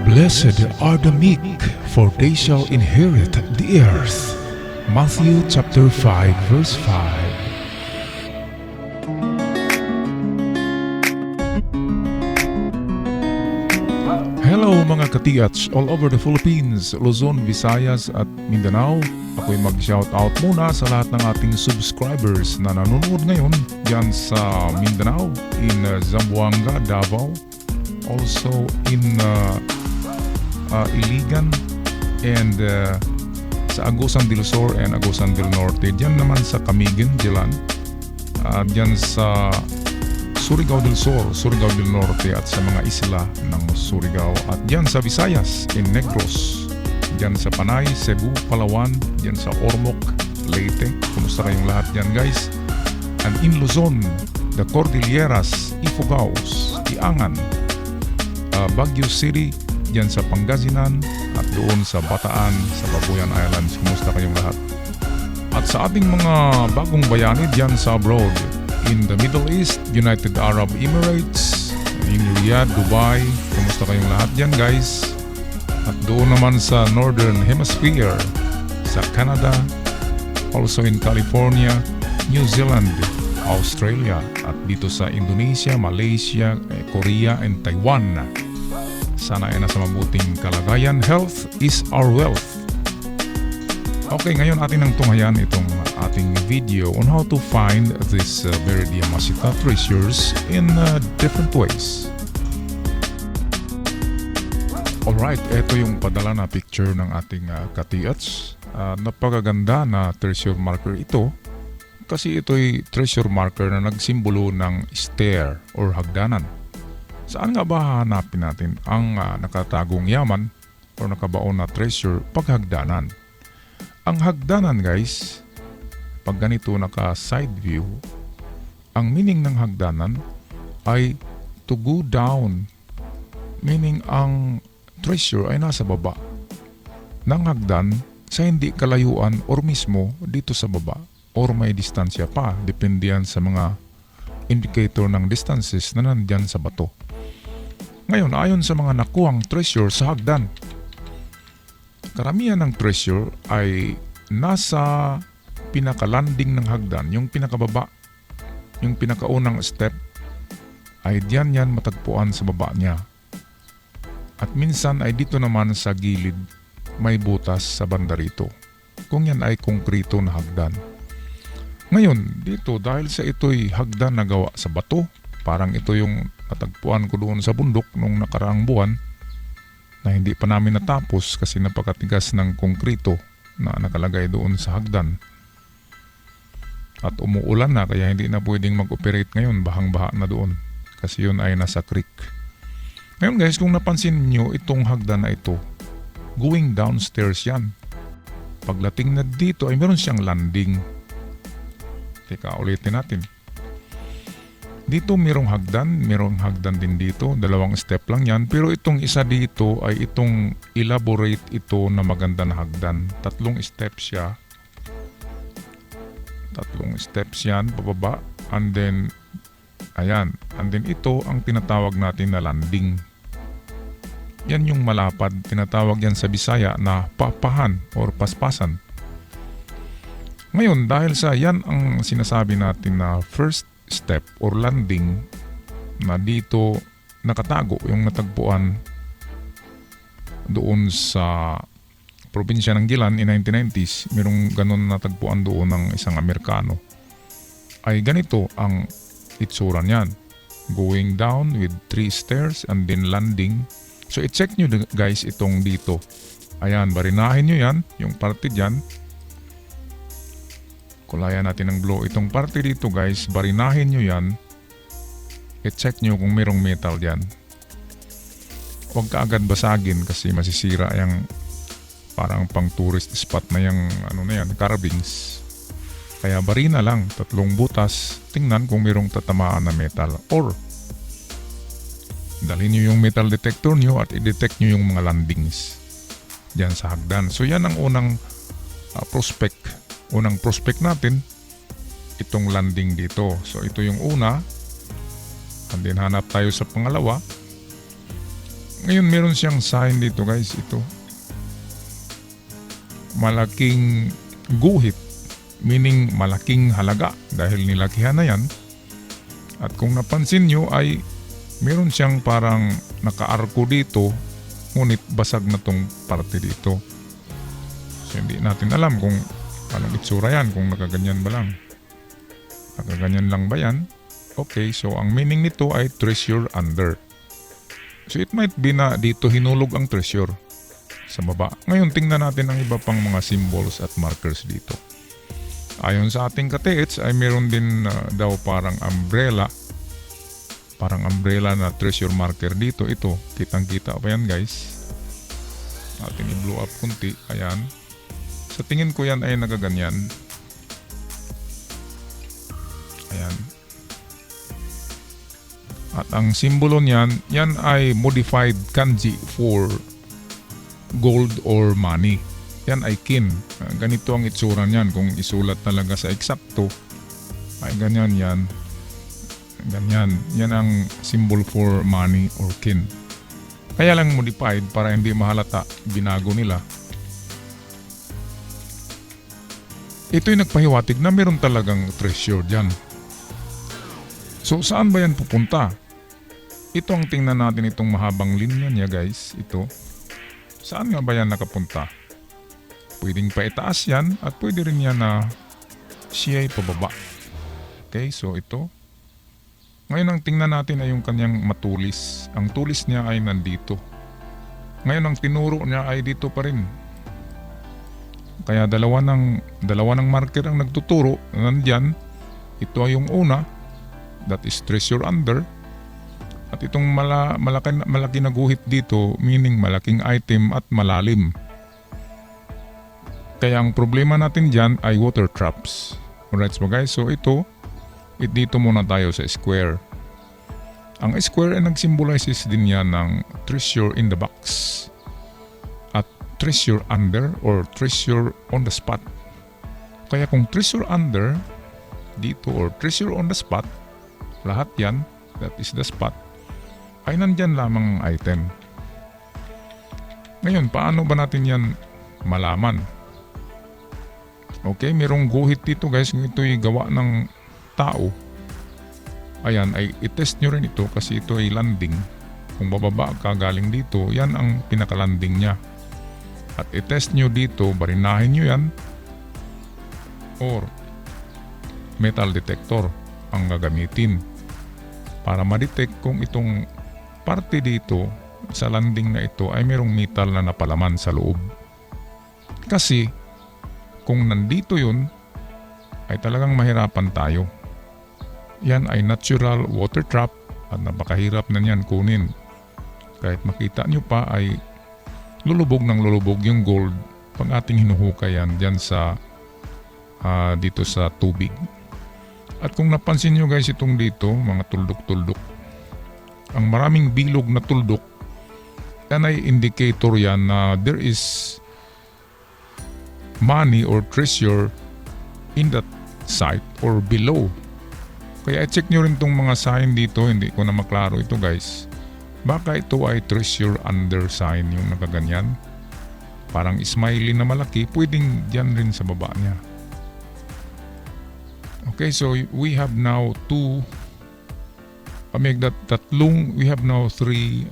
Blessed are the meek, for they shall inherit the earth. Matthew chapter 5 verse 5. Hello mga katiyats all over the Philippines, Luzon, Visayas at Mindanao. Ako'y mag-shoutout muna sa lahat ng ating subscribers na nanonood ngayon dyan sa Mindanao, in Zamboanga, Davao, also in Iligan, and sa Agusan del Sur and Agusan del Norte. Dyan naman sa Camiguin, Jilan, dyan sa Surigao del Sur, Surigao del Norte at sa mga isla ng Surigao, at dyan sa Visayas, in Negros, dyan sa Panay, Cebu, Palawan, dyan sa Ormoc, Leyte. Kumusta kayong lahat dyan, guys? And in Luzon, the Cordilleras, Ifugaos, Iangan, Baguio City, dyan sa Pangasinan, at doon sa Bataan, sa Babuyan Islands. Kumusta kayong lahat? At sa ating mga bagong bayani dyan sa abroad, in the Middle East, United Arab Emirates, in Riyadh, Dubai. Kumusta kayong lahat dyan, guys? At doon naman sa Northern Hemisphere, sa Canada, also in California, New Zealand, Australia, at dito sa Indonesia, Malaysia, Korea, and Taiwan. Sana ay nasa mabuting kalagayan. Health is our wealth. Okay, ngayon atin ang tunghayan itong ating video on how to find this Verde Amasita treasures in different ways. Alright, ito yung padala na picture ng ating katiyats. Napakaganda na treasure marker ito kasi ito'y treasure marker na nagsimbolo ng stair or hagdanan. Saan nga ba hahanapin natin ang nakatagong yaman o nakabaon na treasure paghagdanan? Ang hagdanan, guys, pag ganito naka side view, ang meaning ng hagdanan ay to go down, meaning ang treasure ay nasa baba ng hagdan sa hindi kalayuan or mismo dito sa baba or may distansya pa, depende yan sa mga indicator ng distances na nandyan sa bato. Ngayon, ayon sa mga nakuhang treasure sa hagdan, karamihan ng treasure ay nasa pinakalanding ng hagdan, yung pinakababa, yung pinakaunang step, ay diyan yan matagpuan sa baba niya. At minsan ay dito naman sa gilid may butas sa banda rito, kung yan ay konkrito na hagdan. Ngayon, dito dahil sa ito'y hagdan na gawa sa bato, parang ito yung natagpuan ko doon sa bundok nung nakaraang buwan, na hindi pa namin natapos kasi napakatigas ng konkrito na nakalagay doon sa hagdan. At umuulan na kaya hindi na pwedeng mag-operate ngayon, bahang-baha na doon kasi yun ay nasa creek. Ngayon, guys, kung napansin nyo itong hagdan na ito, going downstairs yan. Pagdating na dito ay meron siyang landing. Teka, ulitin natin. Dito merong hagdan din dito, dalawang step lang yan, pero itong isa dito ay itong elaborate ito na maganda na hagdan. Tatlong steps yan pababa, and then ayan, and then ito ang tinatawag natin na landing. Yan yung malapad, tinatawag yan sa Bisaya na papahan or paspasan. Ngayon, dahil sa yan ang sinasabi natin na first step or landing, na dito nakatago yung natagpuan doon sa probinsya ng Gilan in 1990s, mayroong ganun natagpuan doon ng isang Amerikano, ay ganito ang itsura niyan, going down with 3 stairs and then landing. So i-check nyo, guys, itong dito, ayan, barinahin nyo yan, yung parte dyan. Kulayan natin ng glow. Itong parte dito, guys, barinahin nyo yan. I-check nyo kung mayroong metal dyan. Huwag ka agad basagin kasi masisira yung parang pang tourist spot na yung carvings. Kaya barina lang, 3 butas. Tingnan kung mayroong tatamaan na metal. Or dalhin nyo yung metal detector nyo at i-detect nyo yung mga landings dyan sa hagdan. So yan ang unang unang prospect natin, itong landing dito. So ito yung una, and then hanap tayo sa pangalawa. Ngayon meron siyang sign dito guys, ito. Malaking guhit, meaning malaking halaga dahil nilakihan na yan. At kung napansin nyo ay meron siyang parang nakaarko dito, ngunit basag na tong parte dito. So hindi natin alam kung anong itsura yan, kung nakaganyan ba lang. Nakaganyan lang ba yan? Okay, so ang meaning nito ay treasure under. So it might be na dito hinulog ang treasure sa baba. Ngayon tingnan natin ang iba pang mga symbols at markers dito. Ayon sa ating ka-TH ay meron din daw parang umbrella. Parang umbrella na treasure marker dito. Ito, kitang-kita pa yan guys. Atin i-blow up kunti. Ayan. Sa tingin ko yan ay nagaganyan. Ayan. At ang simbolo niyan, yan ay modified kanji for gold or money. Yan ay kin. Ganito ang itsura niyan. Kung isulat talaga sa eksakto, ay ganyan yan. Ganyan. Yan ang symbol for money or kin. Kaya lang modified para hindi mahalata. Binago nila. Ito'y nagpahiwatig na meron talagang treasure dyan. So saan ba yan pupunta? Ito ang tingnan natin itong mahabang linya niya guys. Ito. Saan nga ba yan nakapunta? Pwedeng paitaas yan at pwede rin yan na siya ay pababa. Okay, so ito. Ngayon ang tingnan natin ay yung kanyang matulis. Ang tulis niya ay nandito. Ngayon ang tinuro niya ay dito pa rin. Kaya dalawa ng marker ang nagtuturo. Nandyan. Ito ay yung una. That is treasure under. At itong malaki na guhit dito, meaning malaking item at malalim. Kaya ang problema natin dyan ay water traps. Alright so guys, so ito, dito muna tayo sa square. Ang square ay nag-symbolizes din yan ng treasure in the box. At treasure under or treasure on the spot. Kaya kung treasure under dito or treasure on the spot, lahat yan, that is the spot, ay nandyan lamang ang item. Ngayon, paano ba natin yan malaman? Okay, merong guhit dito guys. Ito'y gawa ng tao. Ayan, ay itest nyo rin ito kasi ito ay landing. Kung bababa ka galing dito, yan ang pinaka-landing niya. At itest nyo dito, barinahin nyo yan. Or metal detector ang gagamitin para ma-detect kung itong parte dito sa landing na ito ay merong metal na napalaman sa loob. Kasi kung nandito yun ay talagang mahirapan tayo. Yan ay natural water trap at napakahirap na niyan kunin. Kahit makita nyo pa ay lulubog ng lulubog yung gold pag ating hinuhukay yan dyan sa dito sa tubig. At kung napansin nyo guys itong dito, mga tuldok-tuldok, ang maraming bilog na tuldok, yan ay indicator yan na there is money or treasure in that site or below. Kaya i-check nyo rin itong mga sign dito, hindi ko na maklaro ito guys. Baka ito ay treasure under sign yung nakaganyan. Parang smiley na malaki, pwedeng dyan rin sa baba niya. Okay, so we have now we have now three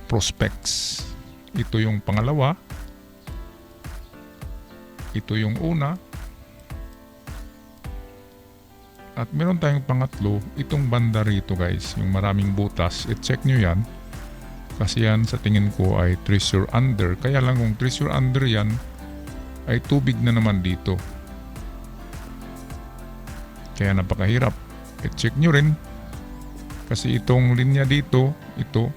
prospects. Ito yung pangalawa. Ito yung una. At meron tayong pangatlo, itong banda rito guys, yung maraming butas. I-check nyo yan. Kasi yan sa tingin ko ay treasure under. Kaya lang kung treasure under yan, ay tubig na naman dito. Kaya napakahirap. I-check nyo rin. Kasi itong linya dito, ito,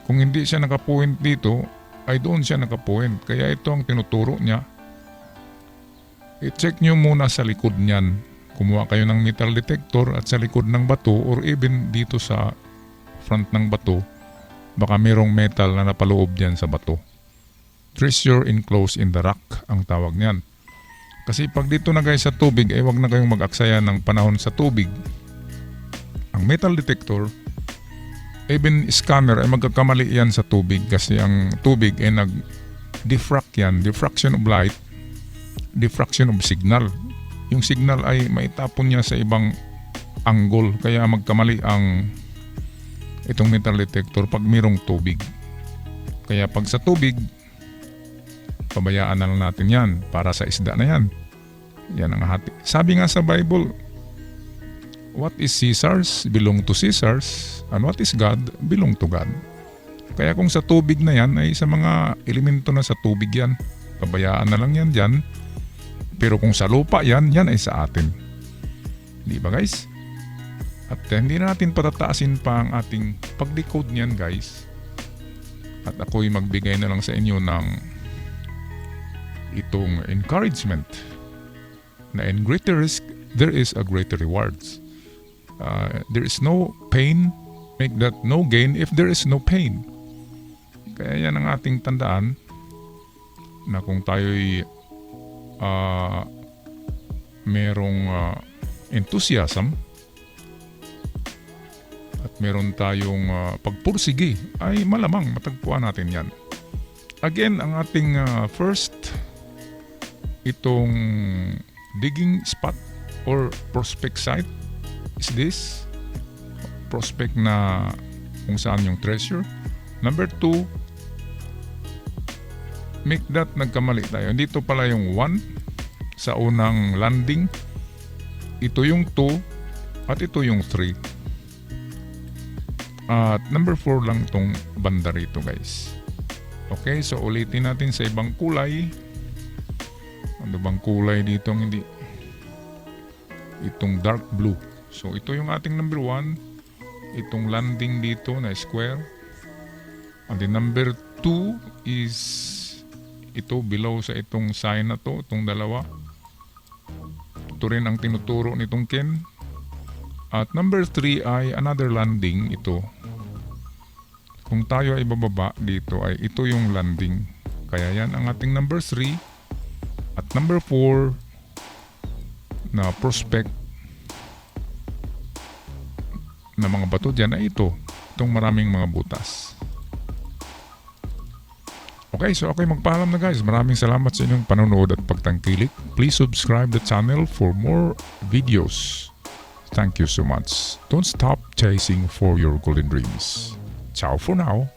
kung hindi siya nakapoint dito, ay doon siya nakapoint. Kaya ito ang tinuturo niya. I-check nyo muna sa likod niyan. Kumuha kayo ng metal detector at sa likod ng bato or even dito sa front ng bato, baka merong metal na napaloob dyan sa bato. Treasure enclosed in the rock ang tawag niyan. Kasi pag dito na guys sa tubig, ay wag na kayong mag-aksaya ng panahon sa tubig. Ang metal detector even scanner ay magkakamali yan sa tubig kasi ang tubig ay nag-diffract yan. Diffraction of light, diffraction of signal. Yung signal ay maitapon niya sa ibang angle kaya magkamali ang itong metal detector pag mayroong tubig. Kaya pag sa tubig, pabayaan na lang natin yan para sa isda na yan. Yan ang hati. Sabi nga sa Bible, what is Caesar's belong to Caesar's, and what is God belong to God. Kaya kung sa tubig na yan ay sa mga elemento na sa tubig yan, pabayaan na lang yan dyan. Pero kung sa lupa yan, yan ay sa atin. Di ba guys? At hindi na natin patataasin pa ang ating pag-decode niyan guys. At ako'y magbigay na lang sa inyo ng itong encouragement na in greater risk, there is a greater rewards. There is no pain, make that no gain if there is no pain. Kaya yan ang ating tandaan na kung tayo'y merong enthusiasm at meron tayong pagpursigi, ay malamang matagpuan natin yan. Again, ang ating first itong digging spot or prospect site is this prospect na kung saan yung treasure. Number 2, make that nagkamali tayo. Dito pala yung 1 sa unang landing. Ito yung 2 at ito yung 3. At number 4 lang tong banda rito guys. Okay, so ulitin natin sa ibang kulay. Ano bang kulay dito ang hindi? Itong dark blue. So ito yung ating number 1. Itong landing dito na square. And the number 2 is ito below sa itong sign na to, itong dalawa. Ito rin ang tinuturo nitong Ken. At number 3 ay another landing ito. Kung tayo ay bababa dito ay ito yung landing. Kaya yan ang ating number 3. At number 4 na prospect na mga bato dyan ay ito. Itong maraming mga butas. Okay, so ako'y magpaalam na guys. Maraming salamat sa inyong panonood at pagtangkilik. Please subscribe the channel for more videos. Thank you so much. Don't stop chasing for your golden dreams. Ciao for now.